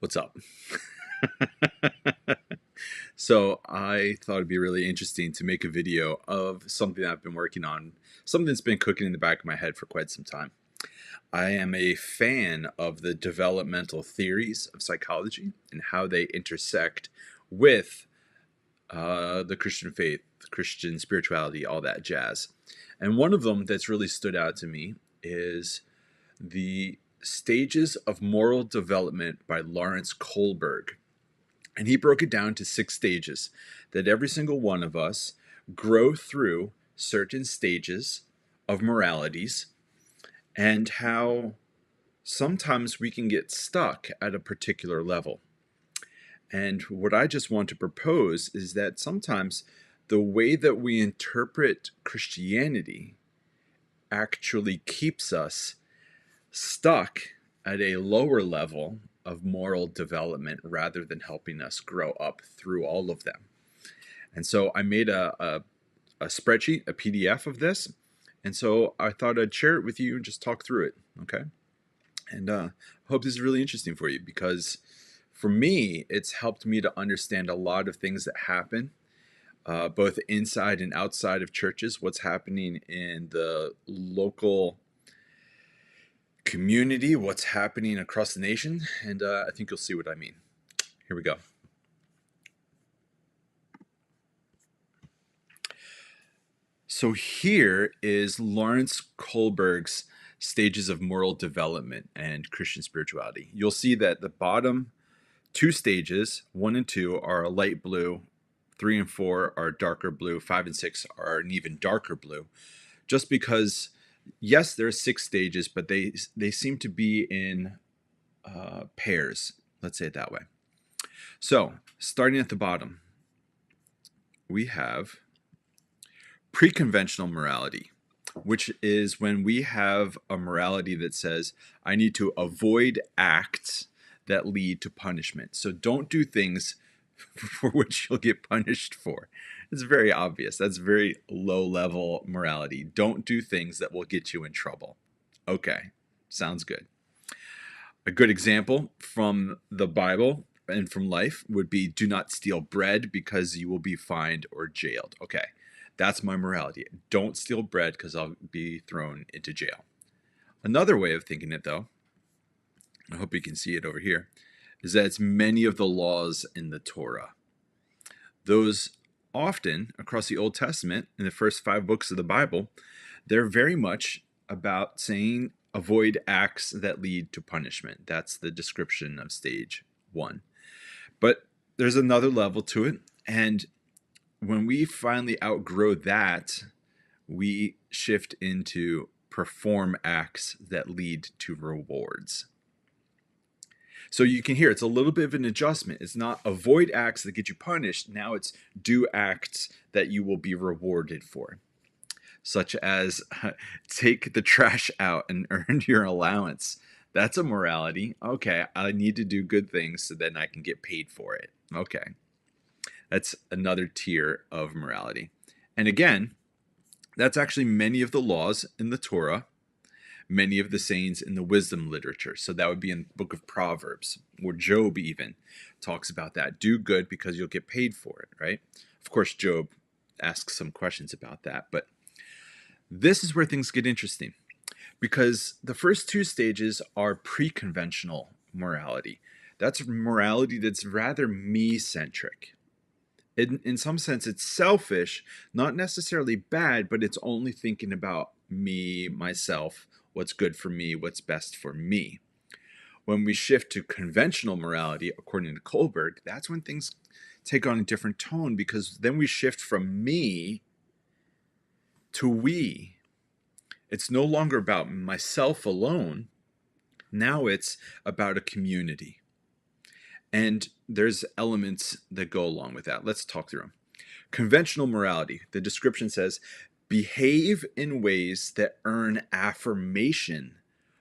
What's up? So I thought it'd be really interesting to make a video of something I've been working on, something that's been cooking in the back of my head for quite some time. I am a fan of the developmental theories of psychology and how they intersect with the Christian faith, Christian spirituality, all that jazz. And one of them that's really stood out to me is the Stages of Moral Development by Lawrence Kohlberg. And he broke it down to 6 stages that every single one of us grow through certain stages of moralities, and how sometimes we can get stuck at a particular level. And what I just want to propose is that sometimes the way that we interpret Christianity actually keeps us stuck at a lower level of moral development rather than helping us grow up through all of them. And so I made a spreadsheet, a PDF of this. And so I thought I'd share it with you and just talk through it. Okay. And I hope this is really interesting for you, because for me, it's helped me to understand a lot of things that happen both inside and outside of churches, what's happening in the local community, what's happening across the nation, and I think you'll see what I mean. Here we go. So here is Lawrence Kohlberg's Stages of Moral Development and Christian Spirituality. You'll see that the bottom 2 stages, 1 and 2, are a light blue, 3 and 4 are darker blue, 5 and 6 are an even darker blue, just because yes, there are 6 stages, but they seem to be in pairs. Let's say it that way. So, starting at the bottom, we have pre-conventional morality, which is when we have a morality that says, I need to avoid acts that lead to punishment. So don't do things for which you'll get punished for. It's very obvious. That's very low-level morality. Don't do things that will get you in trouble. Okay, sounds good. A good example from the Bible and from life would be, do not steal bread because you will be fined or jailed. Okay, that's my morality. Don't steal bread because I'll be thrown into jail. Another way of thinking it, though, I hope you can see it over here, is that it's many of the laws in the Torah. Those often, across the Old Testament, in the first 5 books of the Bible, they're very much about saying avoid acts that lead to punishment. That's the description of stage 1. But there's another level to it, and when we finally outgrow that, we shift into perform acts that lead to rewards. So you can hear it's a little bit of an adjustment. It's not avoid acts that get you punished. Now it's do acts that you will be rewarded for, such as take the trash out and earn your allowance. That's a morality. Okay, I need to do good things so then I can get paid for it. Okay, that's another tier of morality. And again, that's actually many of the laws in the Torah, many of the sayings in the wisdom literature. So that would be in the book of Proverbs, or Job even talks about that. Do good because you'll get paid for it, right? Of course, Job asks some questions about that, but this is where things get interesting, because the first 2 stages are pre-conventional morality. That's morality that's rather me-centric. In some sense, it's selfish, not necessarily bad, but it's only thinking about me, myself, what's good for me, what's best for me. When we shift to conventional morality, according to Kohlberg, that's when things take on a different tone, because then we shift from me to we. It's no longer about myself alone. Now it's about a community. And there's elements that go along with that. Let's talk through them. Conventional morality, the description says, behave in ways that earn affirmation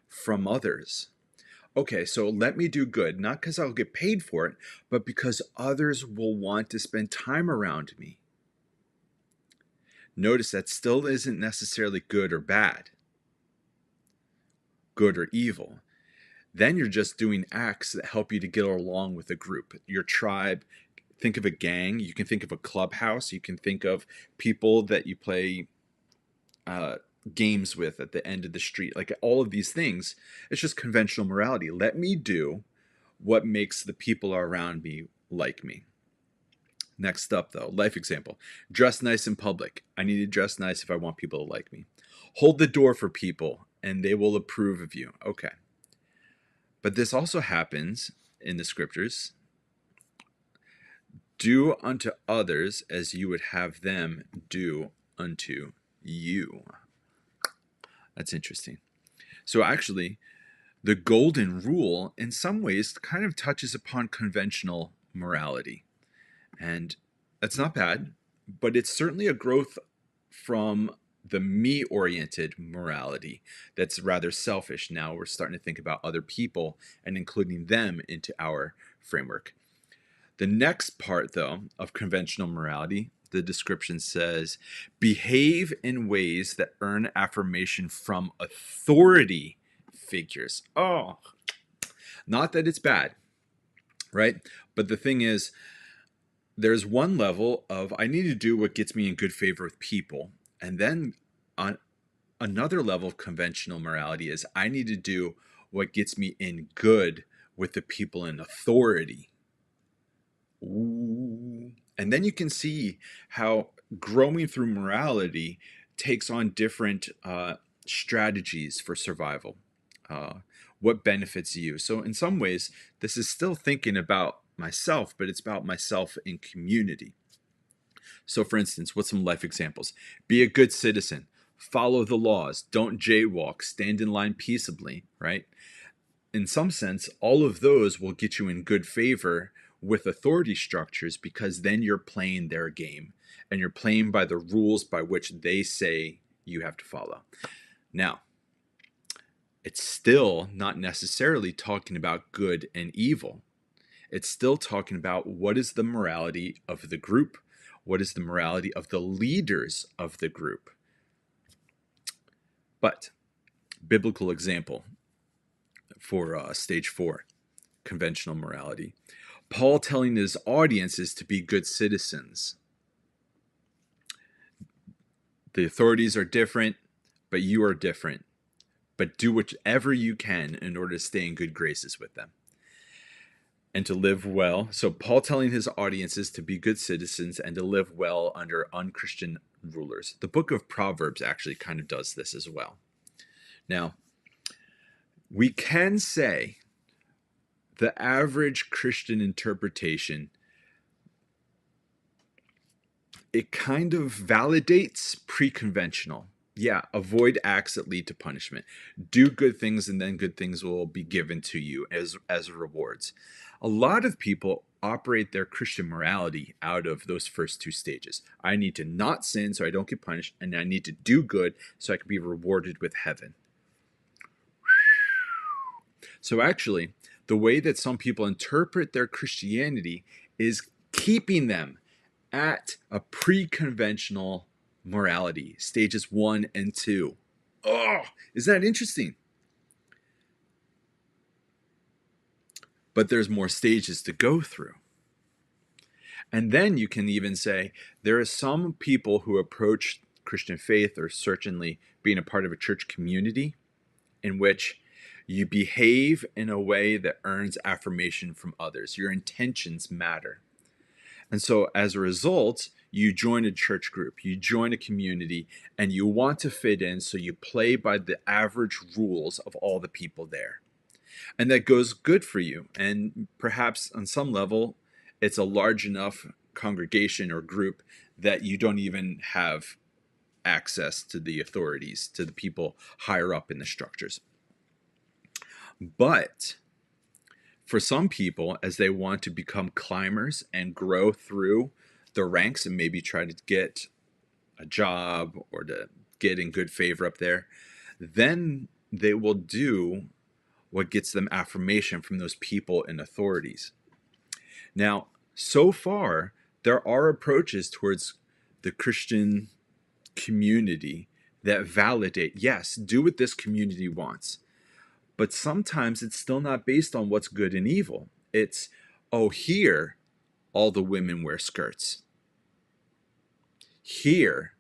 from others. Okay, so let me do good, not because I'll get paid for it, but because others will want to spend time around me. Notice that still isn't necessarily good or bad, good or evil. then you're just doing acts that help you to get along with a group, your tribe. Think of a gang. You can think of a clubhouse. You can think of people that you play uh, games with at the end of the street. Like all of these things, it's just conventional morality. Let me do what makes the people around me like me. Next up, though, life example. Dress nice in public. I need to dress nice if I want people to like me. Hold the door for people and they will approve of you. Okay. But this also happens in the scriptures. Do unto others as you would have them do unto you. That's interesting. So actually, the golden rule in some ways kind of touches upon conventional morality. And that's not bad, but it's certainly a growth from the me-oriented morality that's rather selfish. Now we're starting to think about other people and including them into our framework. The next part, though, of conventional morality, the description says, behave in ways that earn affirmation from authority figures. Oh, not that it's bad, right? But the thing is, there's one level of I need to do what gets me in good favor with people. And then on another level of conventional morality is I need to do what gets me in good with the people in authority. Ooh. And then you can see how growing through morality takes on different strategies for survival. What benefits you? So in some ways, this is still thinking about myself, but it's about myself in community. So for instance, what's some life examples? Be a good citizen, follow the laws, don't jaywalk, stand in line peaceably, right? In some sense, all of those will get you in good favor with authority structures because then you're playing their game and you're playing by the rules by which they say you have to follow. Now, it's still not necessarily talking about good and evil. It's still talking about what is the morality of the group, what is the morality of the leaders of the group. But, biblical example for stage 4, conventional morality. Paul telling his audiences to be good citizens. The authorities are different, but you are different. But do whatever you can in order to stay in good graces with them and to live well. So Paul telling his audiences to be good citizens and to live well under unchristian rulers. The book of Proverbs actually kind of does this as well. Now, we can say the average Christian interpretation, it kind of validates pre-conventional. Yeah, avoid acts that lead to punishment. Do good things and then good things will be given to you as rewards. A lot of people operate their Christian morality out of those first two stages. I need to not sin so I don't get punished, and I need to do good so I can be rewarded with heaven. So actually, the way that some people interpret their Christianity is keeping them at a pre-conventional morality, stages 1 and 2. Oh, is that interesting? But there's more stages to go through. And then you can even say there are some people who approach Christian faith, or certainly being a part of a church community, in which you behave in a way that earns affirmation from others. Your intentions matter. And so as a result, you join a church group, you join a community, and you want to fit in, so you play by the average rules of all the people there. And that goes good for you. And perhaps on some level, it's a large enough congregation or group that you don't even have access to the authorities, to the people higher up in the structures. But for some people, as they want to become climbers and grow through the ranks and maybe try to get a job or to get in good favor up there, then they will do what gets them affirmation from those people in authorities. Now, so far, there are approaches towards the Christian community that validate, yes, do what this community wants. But sometimes it's still not based on what's good and evil. It's, oh, here, all the women wear skirts. Here,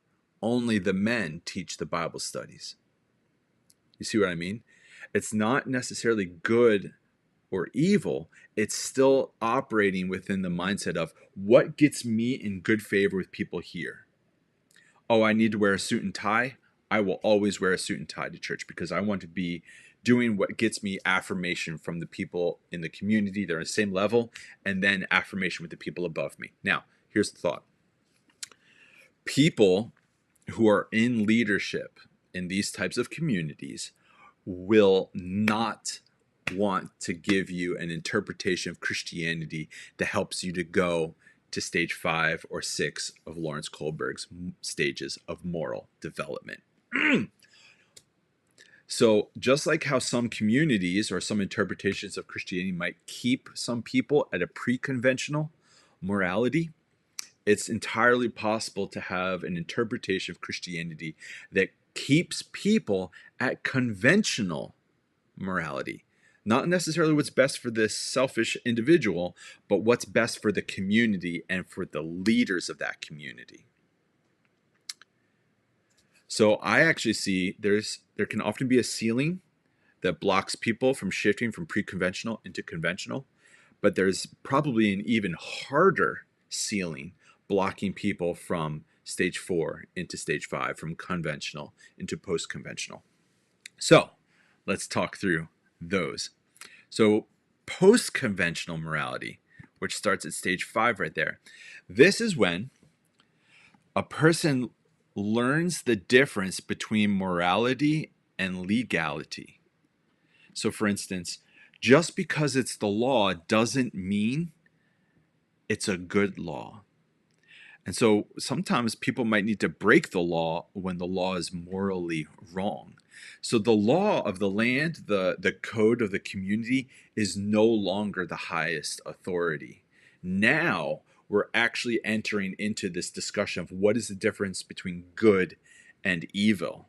only the men teach the Bible studies. You see what I mean? It's not necessarily good or evil. It's still operating within the mindset of what gets me in good favor with people here. Oh, I need to wear a suit and tie. I will always wear a suit and tie to church because I want to be doing what gets me affirmation from the people in the community. They're on the same level, and then affirmation with the people above me. Now, here's the thought. People who are in leadership in these types of communities will not want to give you an interpretation of Christianity that helps you to go to stage 5 or 6 of Lawrence Kohlberg's stages of moral development. So just like how some communities or some interpretations of Christianity might keep some people at a pre-conventional morality, it's entirely possible to have an interpretation of Christianity that keeps people at conventional morality. Not necessarily what's best for the selfish individual, but what's best for the community and for the leaders of that community. So I actually see there can often be a ceiling that blocks people from shifting from pre-conventional into conventional, but there's probably an even harder ceiling blocking people from stage 4 into stage 5, from conventional into post-conventional. So let's talk through those. So post-conventional morality, which starts at stage 5 right there, this is when a person learns the difference between morality and legality. So for instance, just because it's the law doesn't mean it's a good law. And so sometimes people might need to break the law when the law is morally wrong. So the law of the land, the code of the community, is no longer the highest authority. Now we're actually entering into this discussion of what is the difference between good and evil.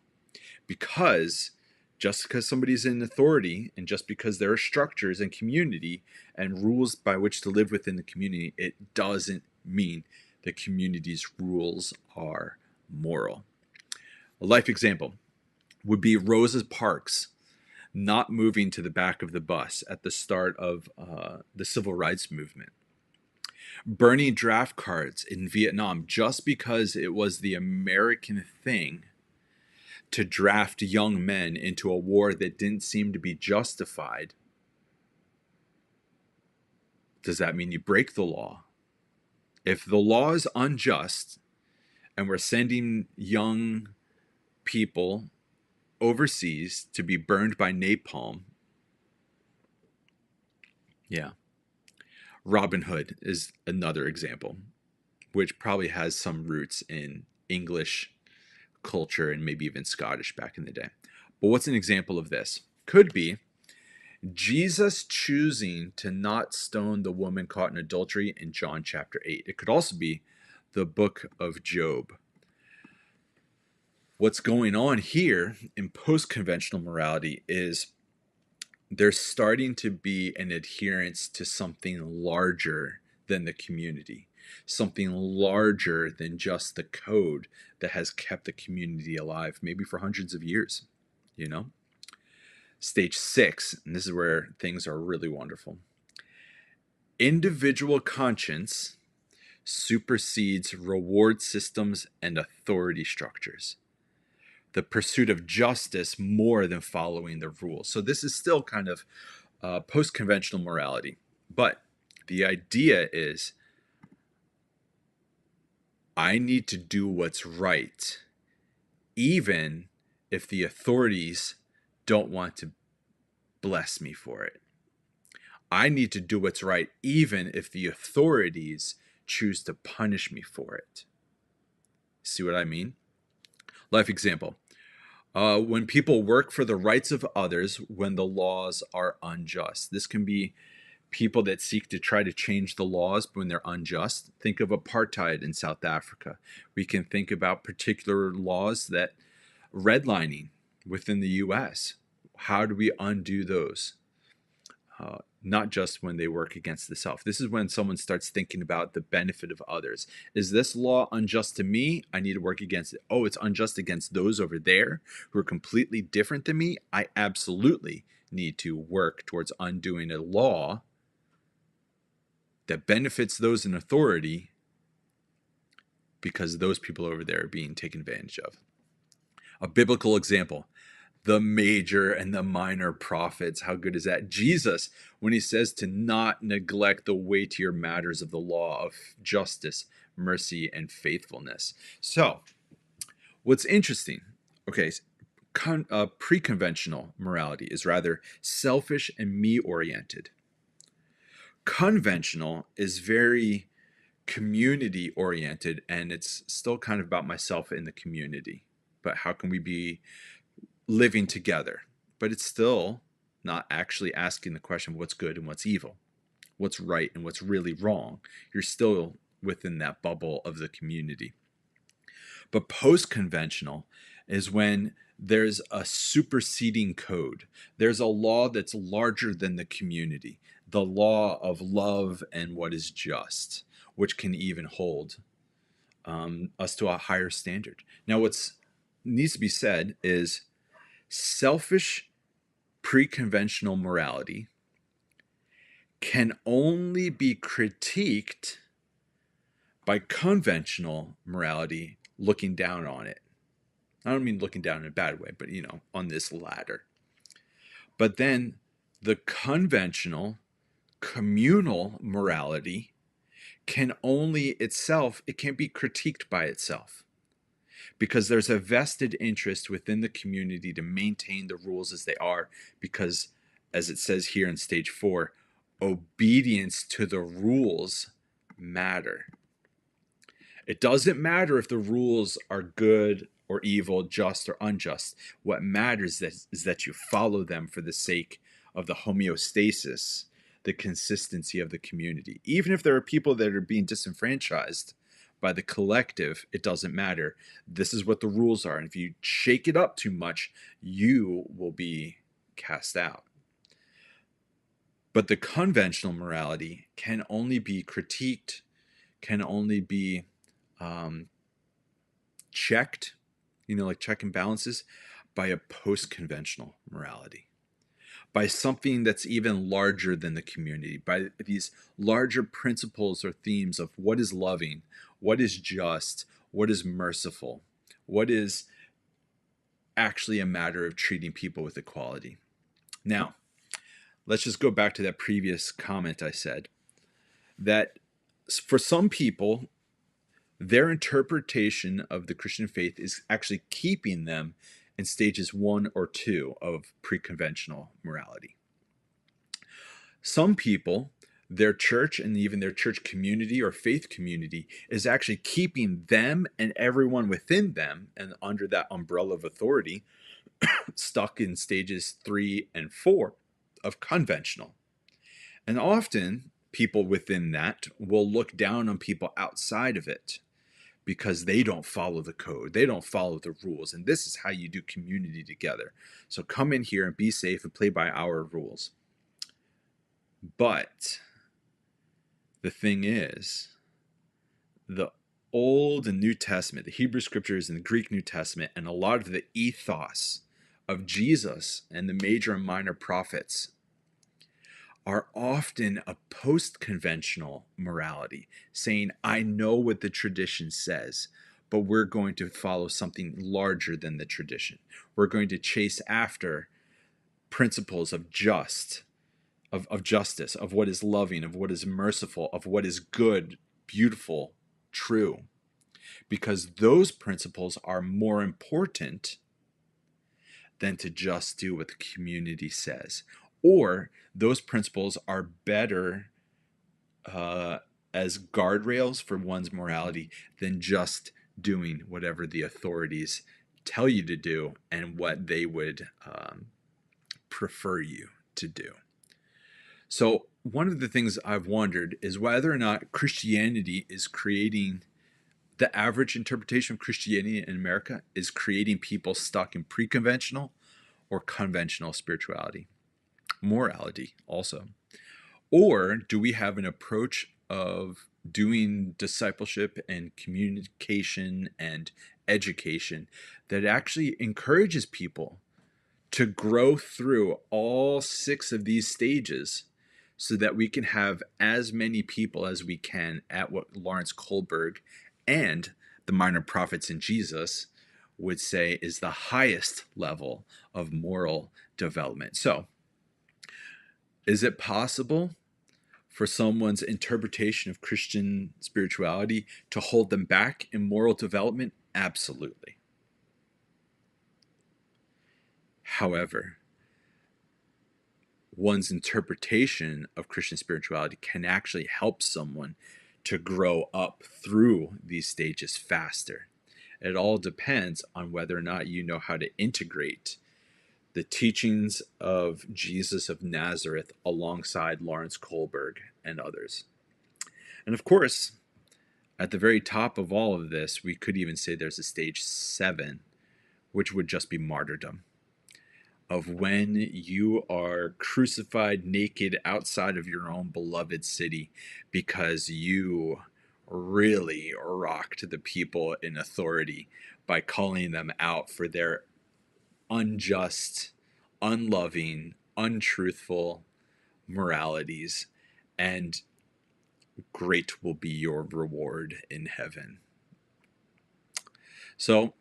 Because just because somebody's in authority and just because there are structures and community and rules by which to live within the community, it doesn't mean the community's rules are moral. A life example would be Rosa Parks not moving to the back of the bus at the start of the civil rights movement. Burning draft cards in Vietnam just because it was the American thing to draft young men into a war that didn't seem to be justified. Does that mean you break the law? If the law is unjust and we're sending young people overseas to be burned by napalm, yeah. Robin Hood is another example, which probably has some roots in English culture and maybe even Scottish back in the day. But what's an example of this? Could be Jesus choosing to not stone the woman caught in adultery in John chapter 8. It could also be the book of Job. What's going on here in post-conventional morality is there's starting to be an adherence to something larger than the community, something larger than just the code that has kept the community alive, maybe for hundreds of years, you know? Stage 6, and this is where things are really wonderful. Individual conscience supersedes reward systems and authority structures. The pursuit of justice more than following the rules. So this is still kind of post-conventional morality. But the idea is I need to do what's right, even if the authorities don't want to bless me for it. I need to do what's right, even if the authorities choose to punish me for it. See what I mean? Life example. When people work for the rights of others when the laws are unjust. This can be people that seek to try to change the laws when they're unjust. Think of apartheid in South Africa. We can think about particular laws that redlining within the US. How do we undo those? Not just when they work against the self. This is when someone starts thinking about the benefit of others. Is this law unjust to me? I need to work against it. Oh, it's unjust against those over there who are completely different than me. I absolutely need to work towards undoing a law that benefits those in authority because those people over there are being taken advantage of. A biblical example: the major and the minor prophets. How good is that? Jesus, when he says to not neglect the weightier matters of the law of justice, mercy, and faithfulness. So, what's interesting, okay, pre-conventional morality is rather selfish and me-oriented. Conventional is very community-oriented, and it's still kind of about myself in the community. But how can we be living together? But it's still not actually asking the question of what's good and what's evil, what's right and what's really wrong. You're still within that bubble of the community. But post-conventional is when there's a superseding code. There's a law that's larger than the community, the law of love and what is just, which can even hold us to a higher standard. Now, what's needs to be said is selfish pre-conventional morality can only be critiqued by conventional morality looking down on it. I don't mean looking down in a bad way, but on this ladder. But then the conventional communal morality can only itself, it can't be critiqued by itself, because there's a vested interest within the community to maintain the rules as they are, because, as it says here in stage 4, obedience to the rules matter. It doesn't matter if the rules are good or evil, just or unjust. What matters is that you follow them for the sake of the homeostasis, the consistency of the community. Even if there are people that are being disenfranchised by the collective, it doesn't matter. This is what the rules are. And if you shake it up too much, you will be cast out. But the conventional morality can only be critiqued, can only be checked, like check and balances, by a post-conventional morality, by something that's even larger than the community, by these larger principles or themes of what is loving, what is just, what is merciful, what is actually a matter of treating people with equality. Now, let's just go back to that previous comment I said, that for some people, their interpretation of the Christian faith is actually keeping them in stages 1 or 2 of pre-conventional morality. Some people, their church and even their church community or faith community is actually keeping them and everyone within them and under that umbrella of authority stuck in stages 3 and 4 of conventional. And often people within that will look down on people outside of it because they don't follow the code, they don't follow the rules, and this is how you do community together. So come in here and be safe and play by our rules. But the thing is, the Old and New Testament, the Hebrew Scriptures and the Greek New Testament, and a lot of the ethos of Jesus and the major and minor prophets are often a post-conventional morality, saying, I know what the tradition says, but we're going to follow something larger than the tradition. We're going to chase after principles of justice, of what is loving, of what is merciful, of what is good, beautiful, true. Because those principles are more important than to just do what the community says. Or those principles are better as guardrails for one's morality than just doing whatever the authorities tell you to do and what they would prefer you to do. So one of the things I've wondered is whether or not Christianity is creating, the average interpretation of Christianity in America is creating people stuck in pre-conventional, or conventional spirituality? Morality also. Or do we have an approach of doing discipleship and communication and education that actually encourages people to grow through all 6 of these stages so that we can have as many people as we can at what Lawrence Kohlberg and the minor prophets in Jesus would say is the highest level of moral development? So, is it possible for someone's interpretation of Christian spirituality to hold them back in moral development? Absolutely. However, one's interpretation of Christian spirituality can actually help someone to grow up through these stages faster. It all depends on whether or not you know how to integrate the teachings of Jesus of Nazareth alongside Lawrence Kohlberg and others. And of course, at the very top of all of this, we could even say there's a stage 7, which would just be martyrdom, of when you are crucified naked outside of your own beloved city because you really rocked the people in authority by calling them out for their unjust, unloving, untruthful moralities, and great will be your reward in heaven. So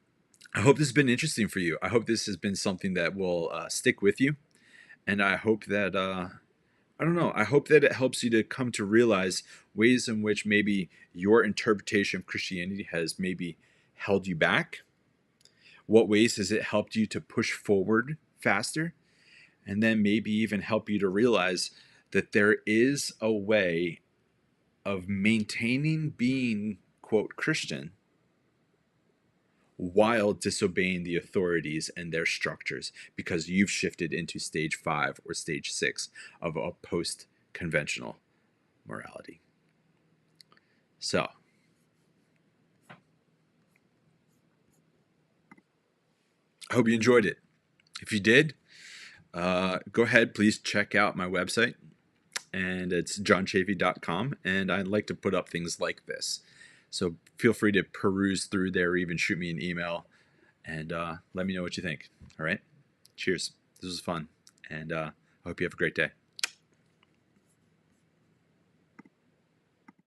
I hope this has been interesting for you. I hope this has been something that will stick with you. And I hope that, I hope that it helps you to come to realize ways in which maybe your interpretation of Christianity has maybe held you back. What ways has it helped you to push forward faster? And then maybe even help you to realize that there is a way of maintaining being, quote, Christian, while disobeying the authorities and their structures, because you've shifted into stage 5 or stage 6 of a post-conventional morality. So, I hope you enjoyed it. If you did, go ahead, please check out my website, and it's johnchafee.com, and I like to put up things like this. So feel free to peruse through there, or even shoot me an email, and let me know what you think. All right? Cheers. This was fun, and I hope you have a great day.